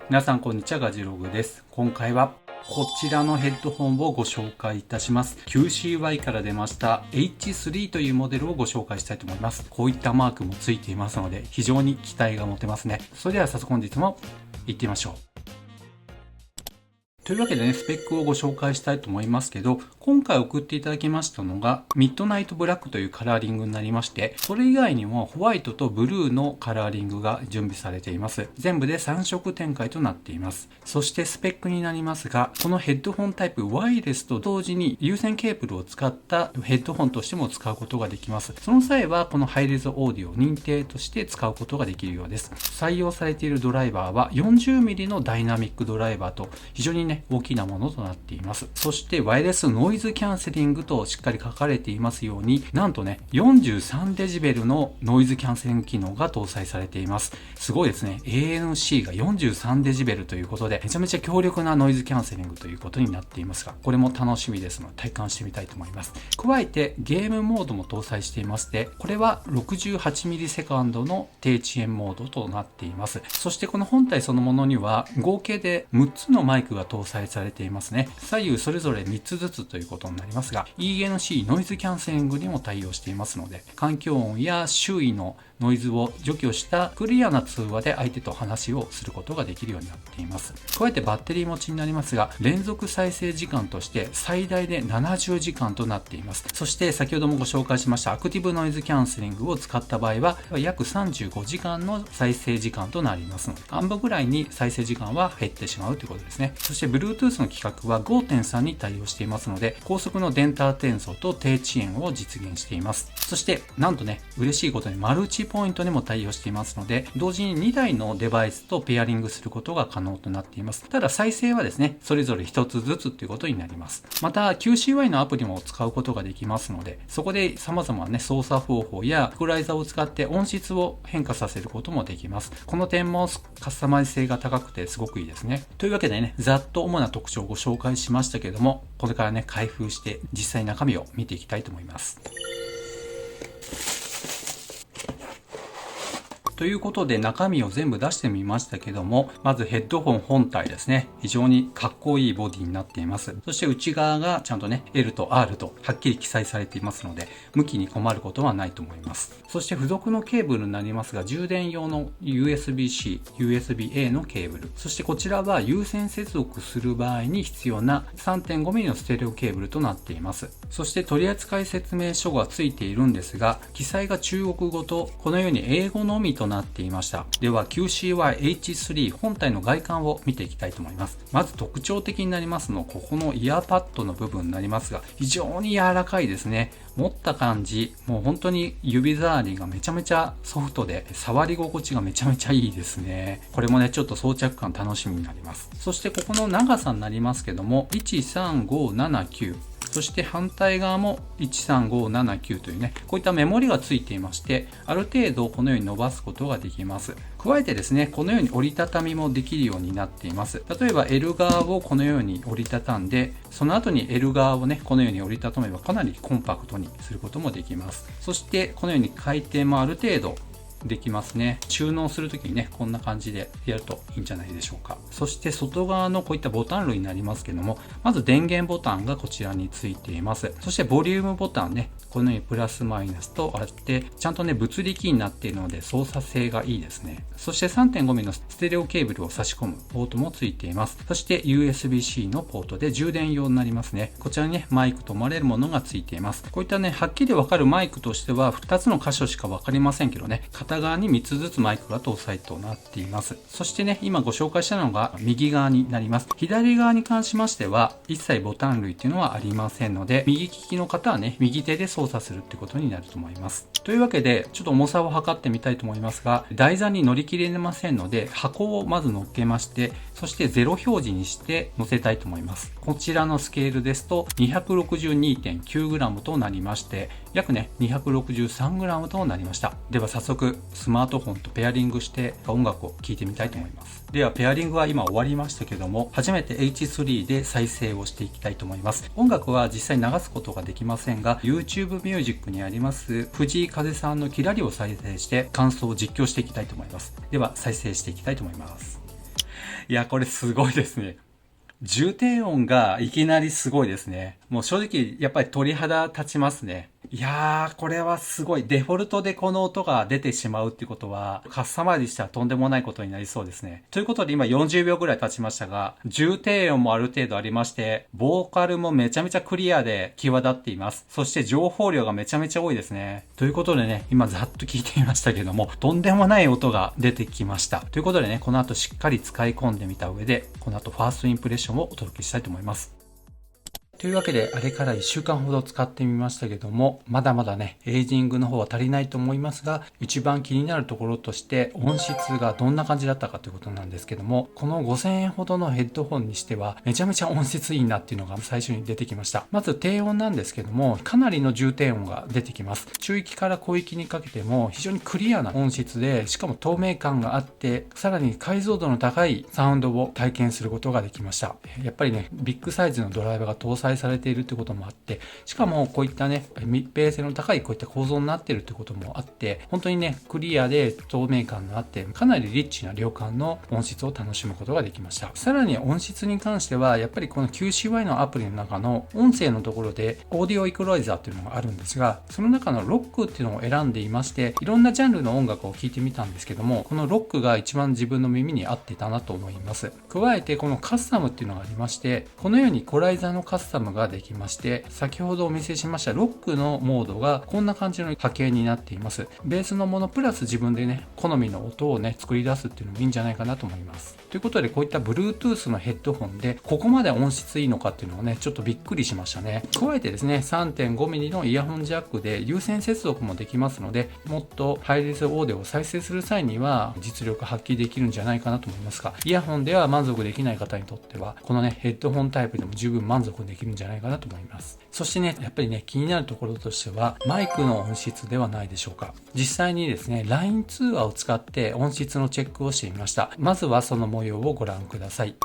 皆さんこんにちは、ガジログです。今回はこちらのヘッドホンをご紹介いたします。QCY から出ました H3 というモデルをご紹介したいと思います。こういったマークもついていますので非常に期待が持てますね。それでは早速本日も行ってみましょう。というわけでね、スペックをご紹介したいと思いますけど、今回送っていただきましたのが、ミッドナイトブラックというカラーリングになりまして、それ以外にもホワイトとブルーのカラーリングが準備されています。全部で3色展開となっています。そしてスペックになりますが、このヘッドホンタイプ、ワイヤレスと同時に有線ケーブルを使ったヘッドホンとしても使うことができます。その際は、このハイレゾオーディオ認定として使うことができるようです。採用されているドライバーは 40mm のダイナミックドライバーと非常にね、大きなものとなっています。そしてワイヤレスノイズキャンセリングとしっかり書かれていますように、なんとね、43デジベルのノイズキャンセリング機能が搭載されています。すごいですね。ANC が43デジベルということで、めちゃめちゃ強力なノイズキャンセリングということになっていますが、これも楽しみですので体感してみたいと思います。加えてゲームモードも搭載していまして、これは 68ms の低遅延モードとなっています。そしてこの本体そのものには合計で6つのマイクが搭載されていますね。左右それぞれ3つずつということになりますが、 ENC ノイズキャンセリングにも対応していますので、環境音や周囲のノイズを除去したクリアな通話で相手と話をすることができるようになっています。加えてバッテリー持ちになりますが、連続再生時間として最大で70時間となっています。そして先ほどもご紹介しましたアクティブノイズキャンセリングを使った場合は約35時間の再生時間となりますので、半分ぐらいに再生時間は減ってしまうということですね。そして Bluetooth の規格は 5.3 に対応していますので、高速の電波転送と低遅延を実現しています。そしてなんとね、嬉しいことにマルチポイントにも対応していますので、同時に2台のデバイスとペアリングすることが可能となっています。ただ再生はですね、それぞれ1つずつということになります。また QCY のアプリも使うことができますので、そこで様々なね、操作方法やイクライザーを使って音質を変化させることもできます。この点もカスタマイズ性が高くてすごくいいですね。というわけでね、ざっと主な特徴をご紹介しましたけれども、これからね、開封して実際中身を見ていきたいと思います。ということで中身を全部出してみましたけども、まずヘッドホン本体ですね。非常にかっこいいボディになっています。そして内側がちゃんとね、L と R とはっきり記載されていますので、向きに困ることはないと思います。そして付属のケーブルになりますが、充電用の USB-C、USB-A のケーブル。そしてこちらは有線接続する場合に必要な 3.5mm のステレオケーブルとなっています。そして取扱説明書がついているんですが、記載が中国語とこのように英語のみとなっていました。では QCY-H3 本体の外観を見ていきたいと思います。まず特徴的になりますの、ここのイヤーパッドの部分になりますが、非常に柔らかいですね。持った感じ、もう本当に指触りがめちゃめちゃソフトで、触り心地がめちゃめちゃいいですね。これもね、ちょっと装着感楽しみになります。そしてここの長さになりますけども、13579、そして反対側も13579というね、こういったメモリがついていまして、ある程度このように伸ばすことができます。加えてですね、このように折りたたみもできるようになっています。例えば L 側をこのように折りたたんで、その後に L 側をね、このように折りたためばかなりコンパクトにすることもできます。そしてこのように回転もある程度できますね。収納するときにね、こんな感じでやるといいんじゃないでしょうか。そして外側のこういったボタン類になりますけども、まず電源ボタンがこちらについています。そしてボリュームボタンね、このようにプラスマイナスとあって、ちゃんとね、物理キーになっているので操作性がいいですね。そして 3.5mm のステレオケーブルを差し込むポートもついています。そして USB-C のポートで充電用になりますね。こちらにね、マイクと思われるものがついています。こういったね、はっきりわかるマイクとしては2つの箇所しかわかりませんけどね、片側に3つずつマイクが搭載となっています。そしてね、今ご紹介したのが右側になります。左側に関しましては一切ボタン類っていうのはありませんので、右利きの方はね、右手で操作するってことになると思います。というわけで、ちょっと重さを測ってみたいと思いますが、台座に乗り切れませんので、箱をまず乗っけまして、そして0表示にして乗せたいと思います。こちらのスケールですと 262.9g となりまして、約ね 263g となりました。では早速スマートフォンとペアリングして音楽を聴いてみたいと思います。ではペアリングは今終わりましたけども、初めて H3 で再生をしていきたいと思います。音楽は実際流すことができませんが、 YouTube ミュージックにあります藤井風さんのキラリを再生して感想を実況していきたいと思います。では再生していきたいと思います。いや、これすごいですね。重低音がいきなりすごいですね。もう正直、やっぱり鳥肌立ちますね。いやー、これはすごい。デフォルトでこの音が出てしまうっていうことは、カスタマイズしたらとんでもないことになりそうですね。ということで今40秒ぐらい経ちましたが、重低音もある程度ありまして、ボーカルもめちゃめちゃクリアで際立っています。そして情報量がめちゃめちゃ多いですね。ということでね、今ざっと聞いてみましたけども、とんでもない音が出てきました。ということでね、この後しっかり使い込んでみた上で、この後ファーストインプレッションをお届けしたいと思います。というわけで、あれから1週間ほど使ってみましたけども、まだまだね、エイジングの方は足りないと思いますが、一番気になるところとして、音質がどんな感じだったかということなんですけども、この5000円ほどのヘッドホンにしては、めちゃめちゃ音質いいなっていうのが最初に出てきました。まず低音なんですけども、かなりの重低音が出てきます。中域から小域にかけても、非常にクリアな音質で、しかも透明感があって、さらに解像度の高いサウンドを体験することができました。やっぱりね、ビッグサイズのドライバーが搭載されているということもあって、しかもこういったね、密閉性の高いこういった構造になっているということもあって、本当にね、クリアで透明感があって、かなりリッチな量感の音質を楽しむことができました。さらに音質に関しては、やっぱりこの QCY のアプリの中の音声のところで、オーディオイコライザーというのがあるんですが、その中のロックっていうのを選んでいまして、いろんなジャンルの音楽を聴いてみたんですけども、このロックが一番自分の耳に合ってたなと思います。加えてこのカスタムっていうのがありまして、このようにイコライザーのカスタムができまして、先ほどお見せしましたロックのモードがこんな感じの波形になっています。ベースのものプラス自分でね、好みの音をね、作り出すっていうのもいいんじゃないかなと思います。ということで、こういった Bluetooth のヘッドホンでここまで音質いいのかっていうのをね、ちょっとびっくりしましたね。加えてですね、3.5mm のイヤホンジャックで有線接続もできますので、もっとハイレゾオーディオを再生する際には実力発揮できるんじゃないかなと思いますが、イヤホンでは満足できない方にとっては、このね、ヘッドホンタイプでも十分満足できるんじゃないかなと思います。そしてね、やっぱりね、気になるところとしては、マイクの音質ではないでしょうか。実際にですね、LINE 通話を使って音質のチェックをしてみました。まずはその模様をご覧ください。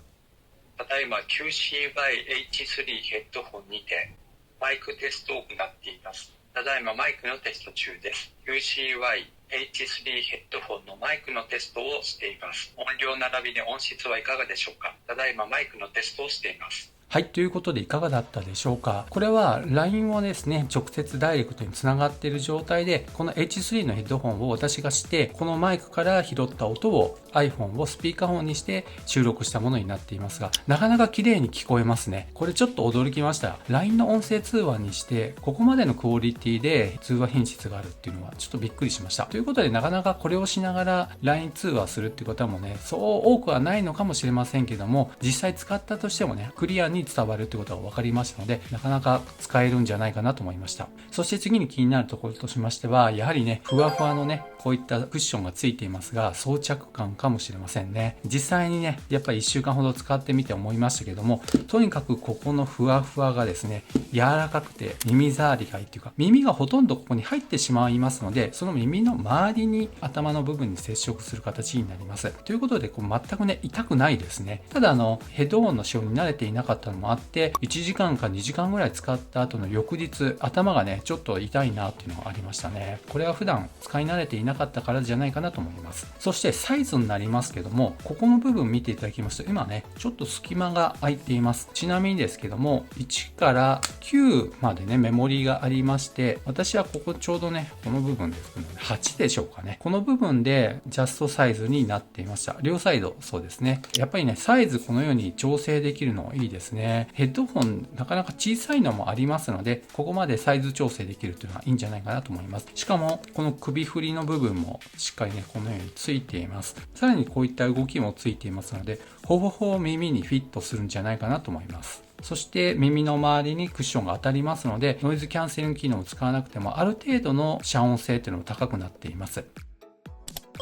ただいま QCY-H3 ヘッドホンにてマイクテストを行っています。ただいまマイクのテスト中です。QCY-H3 ヘッドホンのマイクのテストをしています。音量並びに音質はいかがでしょうか。ただいまマイクのテストをしています。はい、ということでいかがだったでしょうか。これは LINE をですね、直接ダイレクトにつながっている状態で、この H3 のヘッドホンを私がして、このマイクから拾った音を iPhone をスピーカーフォンにして収録したものになっていますが、なかなか綺麗に聞こえますね。これちょっと驚きました。LINE の音声通話にして、ここまでのクオリティで通話品質があるっていうのはちょっとびっくりしました。ということで、なかなかこれをしながら LINE 通話するっていう方もね、そう多くはないのかもしれませんけども、実際使ったとしてもね、クリアに伝わるってことが分かりましたので、なかなか使えるんじゃないかなと思いました。そして次に気になるところとしましては、やはりね、ふわふわのね、こういったクッションがついていますが、装着感かもしれませんね。実際にね、やっぱり1週間ほど使ってみて思いましたけども、とにかくここのふわふわがですね、柔らかくて耳障りがいいっていうか、耳がほとんどここに入ってしまいますので、その耳の周りに頭の部分に接触する形になります。ということで、全くね、痛くないですね。ただヘッドホンの使用に慣れていなかったのもあって、1時間か2時間ぐらい使った後の翌日、頭がね、ちょっと痛いなっていうのがありましたね。これは普段使い慣れていなかったからじゃないかなと思います。そしてサイズになりますけども、ここの部分見ていただきますと、今ね、ちょっと隙間が空いています。ちなみにですけども、1から9までね、メモリーがありまして、私はここちょうどね、この部分ですけど、8でしょうかね。この部分でジャストサイズになっていました。両サイドそうですね。やっぱりね、サイズこのように調整できるのいいですね。ヘッドホンなかなか小さいのもありますので、ここまでサイズ調整できるっていうのはいいんじゃないかなと思います。しかもこの首振りの部分もしっかりね、このようについています。さらにこういった動きもついていますので、ほぼほぼ耳にフィットするんじゃないかなと思います。そして耳の周りにクッションが当たりますので、ノイズキャンセリング機能を使わなくてもある程度の遮音性というのも高くなっています。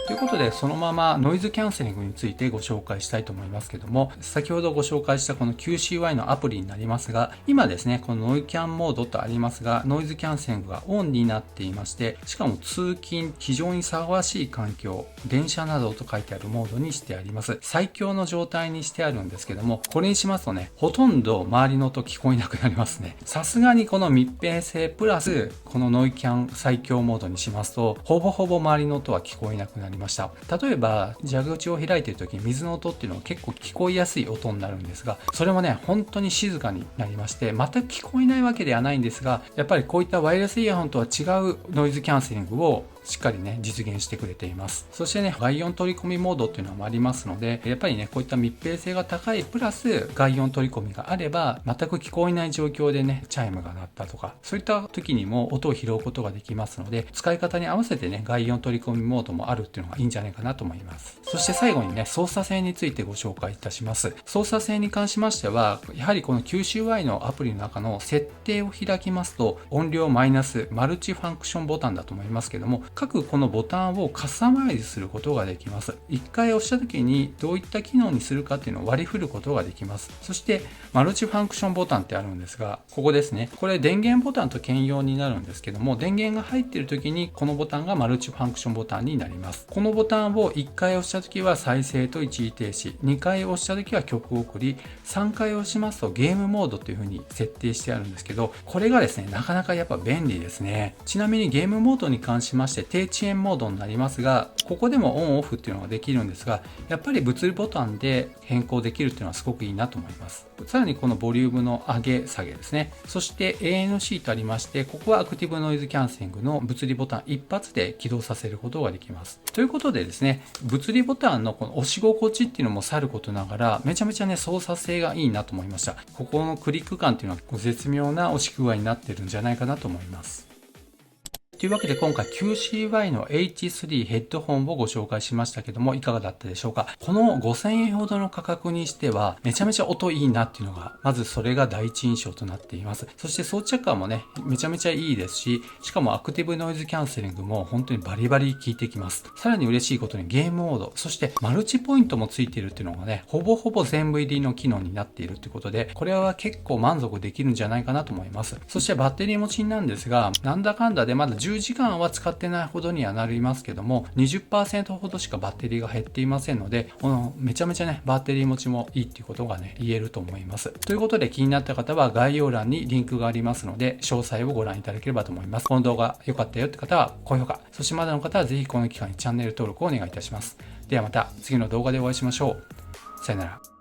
ということで、そのままノイズキャンセリングについてご紹介したいと思いますけども、先ほどご紹介したこの QCY のアプリになりますが、今ですね、このノイキャンモードとありますが、ノイズキャンセリングがオンになっていまして、しかも通勤、非常に騒がしい環境、電車などと書いてあるモードにしてあります。最強の状態にしてあるんですけども、これにしますとね、ほとんど周りの音聞こえなくなりますね。さすがにこの密閉性プラス、このノイキャン最強モードにしますと、ほぼほぼ周りの音は聞こえなくなります。りました。例えば蛇口を開いている時に水の音っていうのは結構聞こえやすい音になるんですが、それもね本当に静かになりまして、全く聞こえないわけではないんですが、やっぱりこういったワイヤレスイヤホンとは違うノイズキャンセリングをしっかりね実現してくれています。そしてね外音取り込みモードっていうのもありますので、やっぱりねこういった密閉性が高いプラス外音取り込みがあれば、全く聞こえない状況でねチャイムが鳴ったとか、そういった時にも音を拾うことができますので、使い方に合わせてね外音取り込みモードもあるっていうのがいいんじゃないかなと思います。そして最後にね操作性についてご紹介いたします。操作性に関しましては、やはりこの QCY のアプリの中の設定を開きますと、音量マイナスマルチファンクションボタンだと思いますけども、各このボタンをカスタマイズすることができます。一回押した時にどういった機能にするかっていうのを割り振ることができます。そしてマルチファンクションボタンってあるんですが、ここですね。これ電源ボタンと兼用になるんですけども、電源が入っている時にこのボタンがマルチファンクションボタンになります。このボタンを1回押した時は再生と一時停止、2回押した時は曲送り、3回押しますとゲームモードという風に設定してあるんですけど、これがですねなかなかやっぱ便利ですね。ちなみにゲームモードに関しまして低遅延モードになりますが、ここでもオンオフっていうのができるんですが、やっぱり物理ボタンで変更できるっていうのはすごくいいなと思います。さらにこのボリュームの上げ下げですね、そして ANC とありまして、ここはアクティブノイズキャンセリングの物理ボタン一発で起動させることができます。ということでですね、物理ボタンのこの押し心地っていうのもさることながら、めちゃめちゃね操作性がいいなと思いました。ここのクリック感っていうのは絶妙な押し具合になってるんじゃないかなと思います。というわけで今回 QCY の H3 ヘッドホンをご紹介しましたけども、いかがだったでしょうか。この5000円ほどの価格にしてはめちゃめちゃ音いいなっていうのが、まずそれが第一印象となっています。そして装着感もねめちゃめちゃいいですし、しかもアクティブノイズキャンセリングも本当にバリバリ効いてきます。さらに嬉しいことにゲームモード、そしてマルチポイントもついているっていうのがね、ほぼほぼ全部入りの機能になっているということで、これは結構満足できるんじゃないかなと思います。そしてバッテリー持ちなんですが、なんだかんだでまだ10時間は使ってないほどにはなりますけども、 20% ほどしかバッテリーが減っていませんので、めちゃめちゃねバッテリー持ちもいいっていうことがね言えると思います。ということで気になった方は概要欄にリンクがありますので、詳細をご覧いただければと思います。この動画良かったよって方は高評価、そしてまだの方はぜひこの機会にチャンネル登録をお願いいたします。ではまた次の動画でお会いしましょう。さよなら。